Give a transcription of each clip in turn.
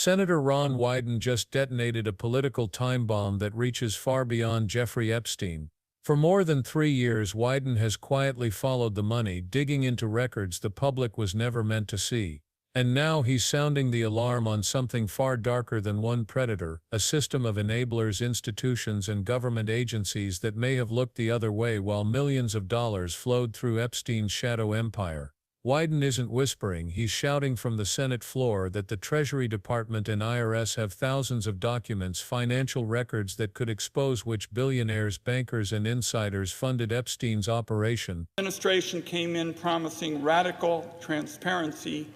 Senator Ron Wyden just detonated a political time bomb that reaches far beyond Jeffrey Epstein. For more than 3 years, Wyden has quietly followed the money, digging into records the public was never meant to see. And now he's sounding the alarm on something far darker than one predator, a system of enablers, institutions, and government agencies that may have looked the other way while millions of dollars flowed through Epstein's shadow empire. Wyden isn't whispering, he's shouting from the Senate floor that the Treasury Department and IRS have thousands of documents, financial records that could expose which billionaires, bankers, and insiders funded Epstein's operation. The administration came in promising radical transparency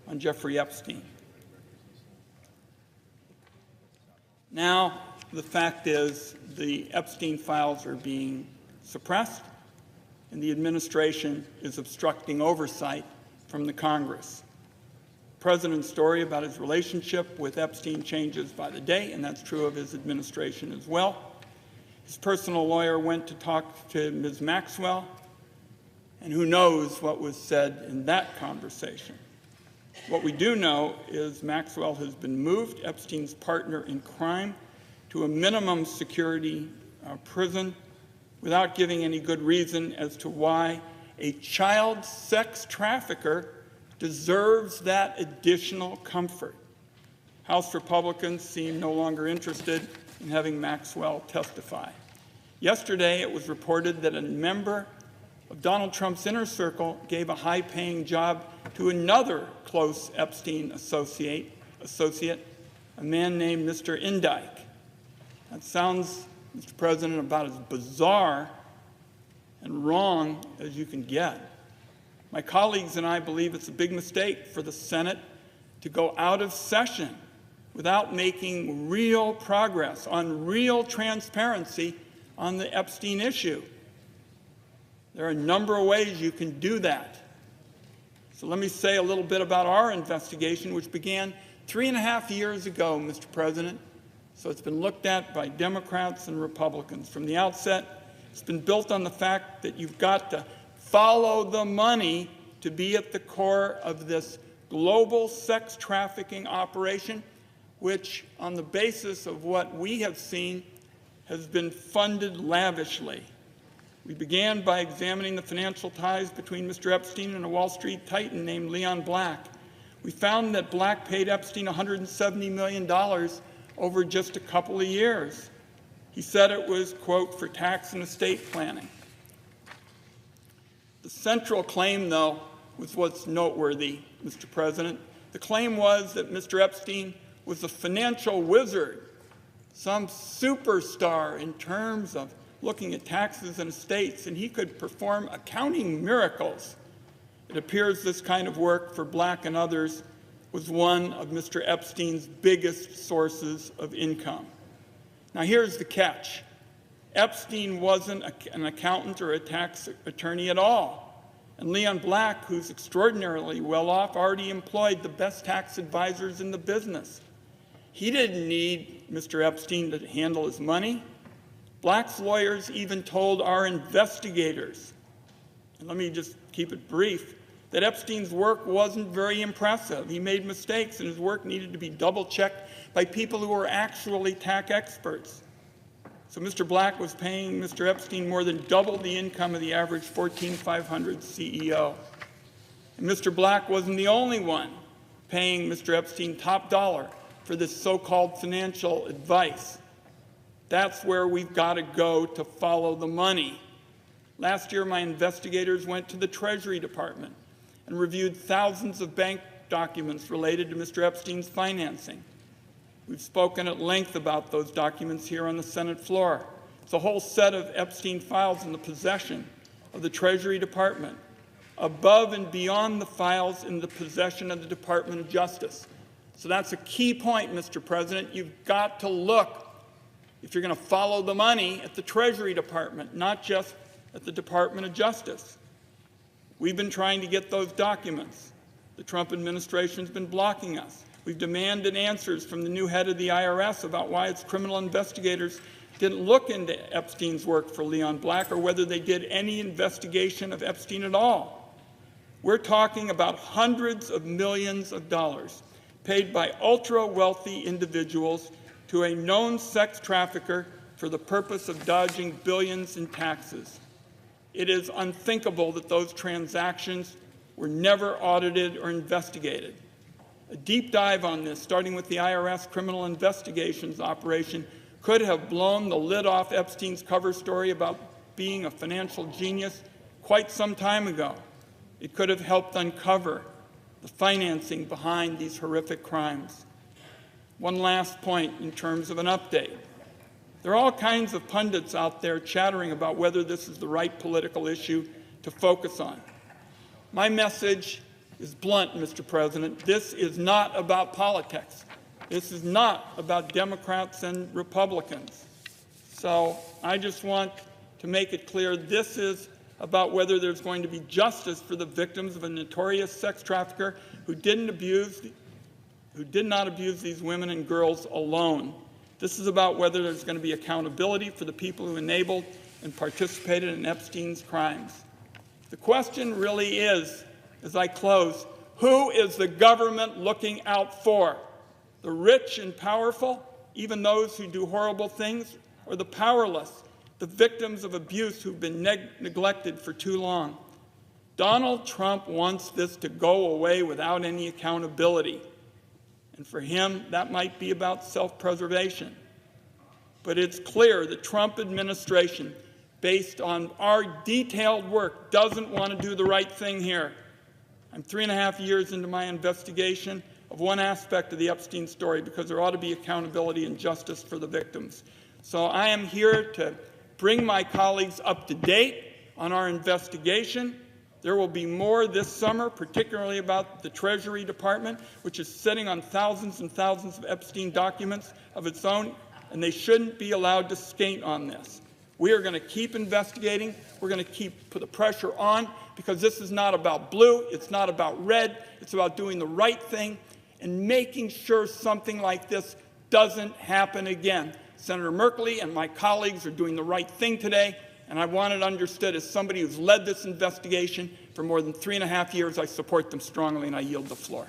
on Jeffrey Epstein. Now, the fact is the Epstein files are being suppressed, and the administration is obstructing oversight from the Congress. The President's story about his relationship with Epstein changes by the day, and that's true of his administration as well. His personal lawyer went to talk to Ms. Maxwell, and who knows what was said in that conversation. What we do know is Maxwell has been moved, Epstein's partner in crime, to a minimum security prison without giving any good reason as to why a child sex trafficker deserves that additional comfort. House Republicans seem no longer interested in having Maxwell testify. Yesterday, it was reported that a member of Donald Trump's inner circle gave a high-paying job to another close Epstein associate, a man named Mr. Indike. That sounds, Mr. President, about as bizarre and wrong as you can get. My colleagues and I believe it's a big mistake for the Senate to go out of session without making real progress on real transparency on the Epstein issue. There are a number of ways you can do that. So let me say a little bit about our investigation, which began 3.5 years ago, Mr. President. So it's been looked at by Democrats and Republicans. From the outset, it's been built on the fact that you've got to follow the money to be at the core of this global sex trafficking operation, which, on the basis of what we have seen, has been funded lavishly. We began by examining the financial ties between Mr. Epstein and a Wall Street titan named Leon Black. We found that Black paid Epstein $170 million over just a couple of years. He said it was, quote, for tax and estate planning. The central claim, though, was what's noteworthy, Mr. President. The claim was that Mr. Epstein was a financial wizard, some superstar in terms of looking at taxes and estates, and he could perform accounting miracles. It appears this kind of work for Black and others was one of Mr. Epstein's biggest sources of income. Now here's the catch. Epstein wasn't an accountant or a tax attorney at all. And Leon Black, who's extraordinarily well off, already employed the best tax advisors in the business. He didn't need Mr. Epstein to handle his money. Black's lawyers even told our investigators, and let me just keep it brief, that Epstein's work wasn't very impressive. He made mistakes, and his work needed to be double-checked by people who were actually tax experts. So Mr. Black was paying Mr. Epstein more than double the income of the average Fortune 500 CEO. And Mr. Black wasn't the only one paying Mr. Epstein top dollar for this so-called financial advice. That's where we've got to go to follow the money. Last year, my investigators went to the Treasury Department and reviewed thousands of bank documents related to Mr. Epstein's financing. We've spoken at length about those documents here on the Senate floor. It's a whole set of Epstein files in the possession of the Treasury Department, above and beyond the files in the possession of the Department of Justice. So that's a key point, Mr. President. You've got to look, if you're going to follow the money, at the Treasury Department, not just at the Department of Justice. We've been trying to get those documents. The Trump administration's been blocking us. We've demanded answers from the new head of the IRS about why its criminal investigators didn't look into Epstein's work for Leon Black or whether they did any investigation of Epstein at all. We're talking about hundreds of millions of dollars paid by ultra-wealthy individuals to a known sex trafficker for the purpose of dodging billions in taxes. It is unthinkable that those transactions were never audited or investigated. A deep dive on this, starting with the IRS criminal investigations operation, could have blown the lid off Epstein's cover story about being a financial genius quite some time ago. It could have helped uncover the financing behind these horrific crimes. One last point in terms of an update. There are all kinds of pundits out there chattering about whether this is the right political issue to focus on. My message is blunt, Mr. President. This is not about politics. This is not about Democrats and Republicans. So I just want to make it clear this is about whether there's going to be justice for the victims of a notorious sex trafficker who did not abuse these women and girls alone. This is about whether there's going to be accountability for the people who enabled and participated in Epstein's crimes. The question really is, as I close, who is the government looking out for? The rich and powerful, even those who do horrible things, or the powerless, the victims of abuse who've been neglected for too long? Donald Trump wants this to go away without any accountability. And for him, that might be about self-preservation. But it's clear the Trump administration, based on our detailed work, doesn't want to do the right thing here. I'm 3.5 years into my investigation of one aspect of the Epstein story because there ought to be accountability and justice for the victims. So I am here to bring my colleagues up to date on our investigation. There will be more this summer, particularly about the Treasury Department, which is sitting on thousands and thousands of Epstein documents of its own, and they shouldn't be allowed to skate on this. We are going to keep investigating. We're going to keep put the pressure on, because this is not about blue. It's not about red. It's about doing the right thing and making sure something like this doesn't happen again. Senator Merkley and my colleagues are doing the right thing today, and I want it understood as somebody who's led this investigation for more than 3.5 years, I support them strongly, and I yield the floor.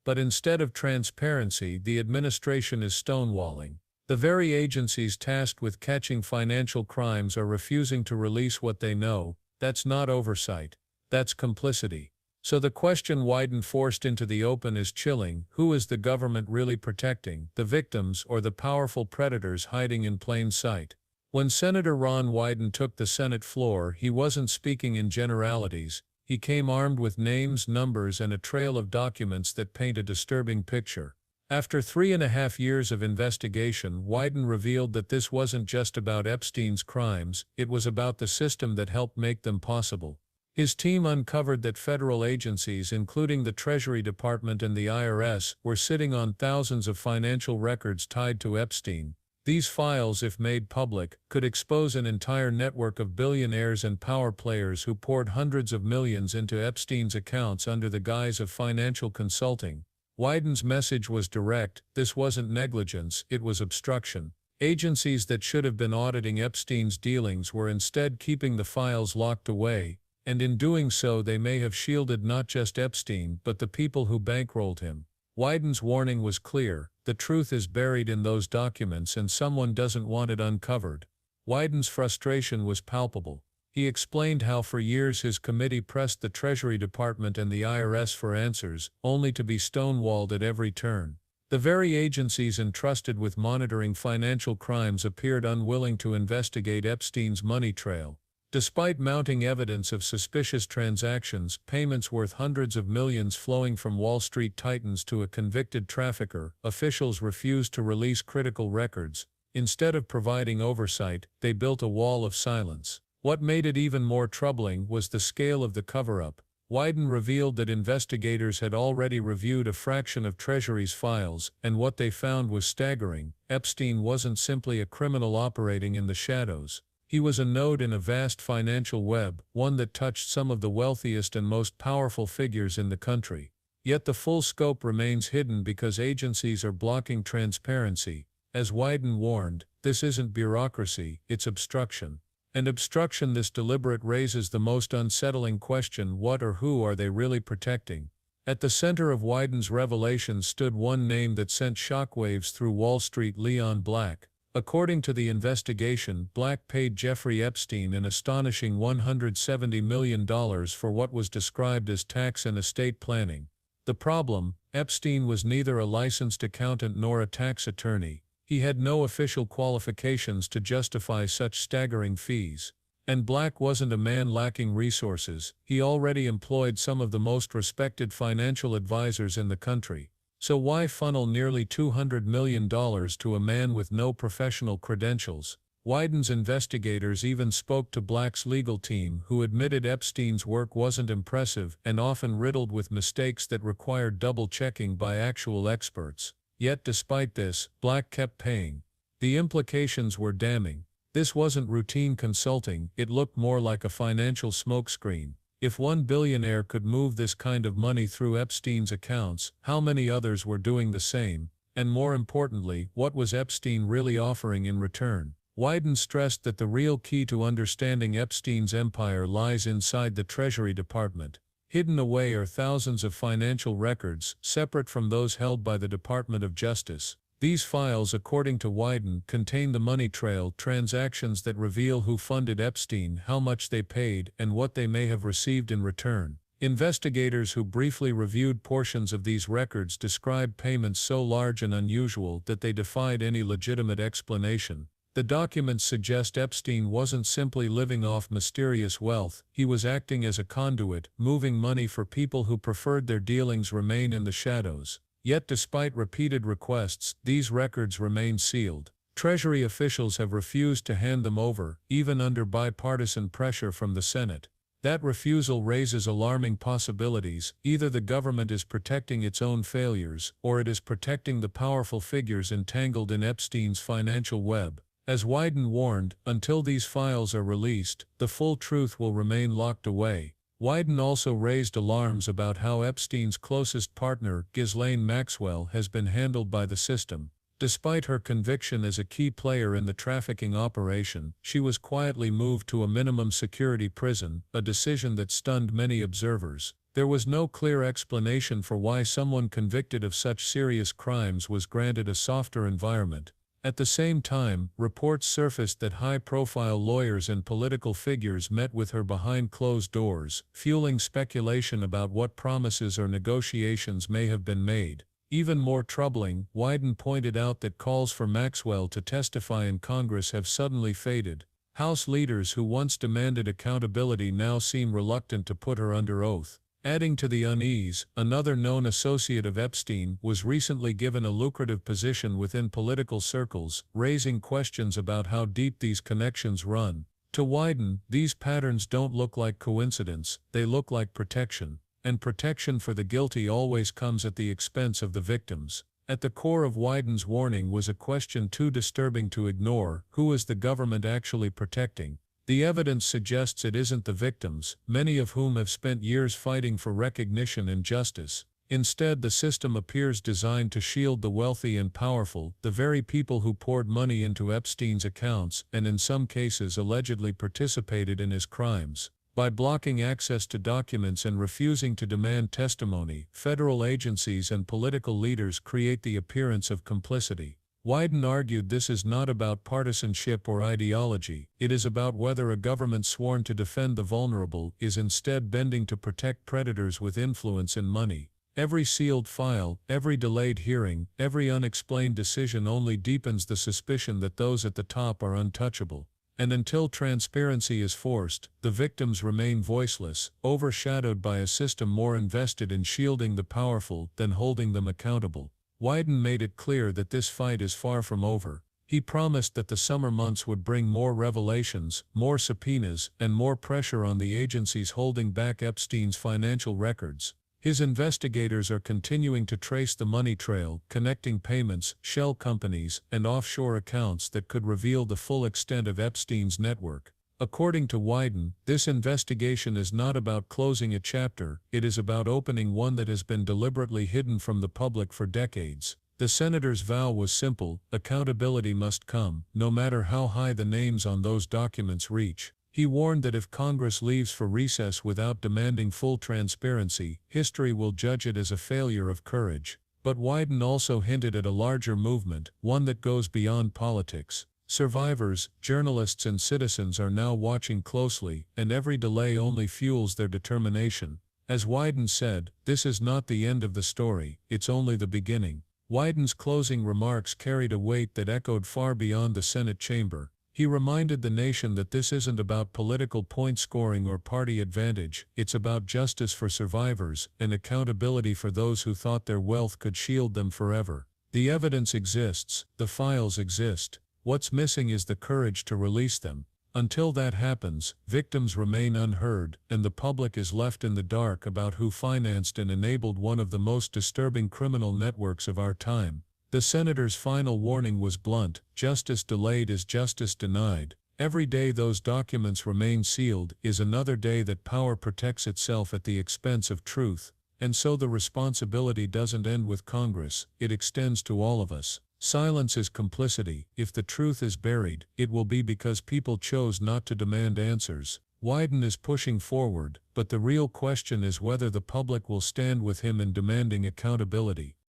But instead of transparency, the administration is stonewalling. The very agencies tasked with catching financial crimes are refusing to release what they know. That's not oversight. That's complicity. So the question Wyden forced into the open is chilling. Who is the government really protecting, the victims or the powerful predators hiding in plain sight? When Senator Ron Wyden took the Senate floor, he wasn't speaking in generalities. He came armed with names, numbers, and a trail of documents that paint a disturbing picture. After 3.5 years of investigation, Wyden revealed that this wasn't just about Epstein's crimes, it was about the system that helped make them possible. His team uncovered that federal agencies, including the Treasury Department and the IRS, were sitting on thousands of financial records tied to Epstein. These files, if made public, could expose an entire network of billionaires and power players who poured hundreds of millions into Epstein's accounts under the guise of financial consulting. Wyden's message was direct: this wasn't negligence, it was obstruction. Agencies that should have been auditing Epstein's dealings were instead keeping the files locked away, and in doing so they may have shielded not just Epstein but the people who bankrolled him. Wyden's warning was clear: the truth is buried in those documents and someone doesn't want it uncovered. Wyden's frustration was palpable. He explained how for years his committee pressed the Treasury Department and the IRS for answers, only to be stonewalled at every turn. The very agencies entrusted with monitoring financial crimes appeared unwilling to investigate Epstein's money trail. Despite mounting evidence of suspicious transactions, payments worth hundreds of millions flowing from Wall Street titans to a convicted trafficker, officials refused to release critical records. Instead of providing oversight, they built a wall of silence. What made it even more troubling was the scale of the cover-up. Wyden revealed that investigators had already reviewed a fraction of Treasury's files, and what they found was staggering. Epstein wasn't simply a criminal operating in the shadows. He was a node in a vast financial web, one that touched some of the wealthiest and most powerful figures in the country. Yet the full scope remains hidden because agencies are blocking transparency. As Wyden warned, this isn't bureaucracy, it's obstruction. And obstruction this deliberate raises the most unsettling question: what or who are they really protecting? At the center of Wyden's revelations stood one name that sent shockwaves through Wall Street: Leon Black. According to the investigation, Black paid Jeffrey Epstein an astonishing $170 million for what was described as tax and estate planning. The problem: Epstein was neither a licensed accountant nor a tax attorney. He had no official qualifications to justify such staggering fees. And Black wasn't a man lacking resources. He already employed some of the most respected financial advisors in the country. So why funnel nearly $200 million to a man with no professional credentials? Wyden's investigators even spoke to Black's legal team, who admitted Epstein's work wasn't impressive and often riddled with mistakes that required double-checking by actual experts. Yet despite this, Black kept paying. The implications were damning. This wasn't routine consulting, it looked more like a financial smokescreen. If one billionaire could move this kind of money through Epstein's accounts, how many others were doing the same? And more importantly, what was Epstein really offering in return? Wyden stressed that the real key to understanding Epstein's empire lies inside the Treasury Department. Hidden away are thousands of financial records, separate from those held by the Department of Justice. These files, according to Wyden, contain the money trail, transactions that reveal who funded Epstein, how much they paid, and what they may have received in return. Investigators who briefly reviewed portions of these records described payments so large and unusual that they defied any legitimate explanation. The documents suggest Epstein wasn't simply living off mysterious wealth, he was acting as a conduit, moving money for people who preferred their dealings remain in the shadows. Yet despite repeated requests, these records remain sealed. Treasury officials have refused to hand them over, even under bipartisan pressure from the Senate. That refusal raises alarming possibilities: either the government is protecting its own failures, or it is protecting the powerful figures entangled in Epstein's financial web. As Wyden warned, until these files are released, the full truth will remain locked away. Wyden also raised alarms about how Epstein's closest partner, Ghislaine Maxwell, has been handled by the system. Despite her conviction as a key player in the trafficking operation, she was quietly moved to a minimum security prison, a decision that stunned many observers. There was no clear explanation for why someone convicted of such serious crimes was granted a softer environment. At the same time, reports surfaced that high-profile lawyers and political figures met with her behind closed doors, fueling speculation about what promises or negotiations may have been made. Even more troubling, Wyden pointed out that calls for Maxwell to testify in Congress have suddenly faded. House leaders who once demanded accountability now seem reluctant to put her under oath. Adding to the unease, another known associate of Epstein was recently given a lucrative position within political circles, raising questions about how deep these connections run. To Wyden, these patterns don't look like coincidence, they look like protection. And protection for the guilty always comes at the expense of the victims. At the core of Wyden's warning was a question too disturbing to ignore: who is the government actually protecting? The evidence suggests it isn't the victims, many of whom have spent years fighting for recognition and justice. Instead, the system appears designed to shield the wealthy and powerful, the very people who poured money into Epstein's accounts and in some cases allegedly participated in his crimes. By blocking access to documents and refusing to demand testimony, federal agencies and political leaders create the appearance of complicity. Wyden argued this is not about partisanship or ideology, it is about whether a government sworn to defend the vulnerable is instead bending to protect predators with influence and money. Every sealed file, every delayed hearing, every unexplained decision only deepens the suspicion that those at the top are untouchable. And until transparency is forced, the victims remain voiceless, overshadowed by a system more invested in shielding the powerful than holding them accountable. Wyden made it clear that this fight is far from over. He promised that the summer months would bring more revelations, more subpoenas, and more pressure on the agencies holding back Epstein's financial records. His investigators are continuing to trace the money trail, connecting payments, shell companies, and offshore accounts that could reveal the full extent of Epstein's network. According to Wyden, this investigation is not about closing a chapter, it is about opening one that has been deliberately hidden from the public for decades. The senator's vow was simple: accountability must come, no matter how high the names on those documents reach. He warned that if Congress leaves for recess without demanding full transparency, history will judge it as a failure of courage. But Wyden also hinted at a larger movement, one that goes beyond politics. Survivors, journalists and citizens are now watching closely, and every delay only fuels their determination. As Wyden said, this is not the end of the story, it's only the beginning. Wyden's closing remarks carried a weight that echoed far beyond the Senate chamber. He reminded the nation that this isn't about political point scoring or party advantage, it's about justice for survivors and accountability for those who thought their wealth could shield them forever. The evidence exists, the files exist. What's missing is the courage to release them. Until that happens, victims remain unheard, and the public is left in the dark about who financed and enabled one of the most disturbing criminal networks of our time. The senator's final warning was blunt: justice delayed is justice denied. Every day those documents remain sealed is another day that power protects itself at the expense of truth. And so the responsibility doesn't end with Congress, it extends to all of us. Silence is complicity. If the truth is buried, it will be because people chose not to demand answers. Wyden is pushing forward, but the real question is whether the public will stand with him in demanding accountability.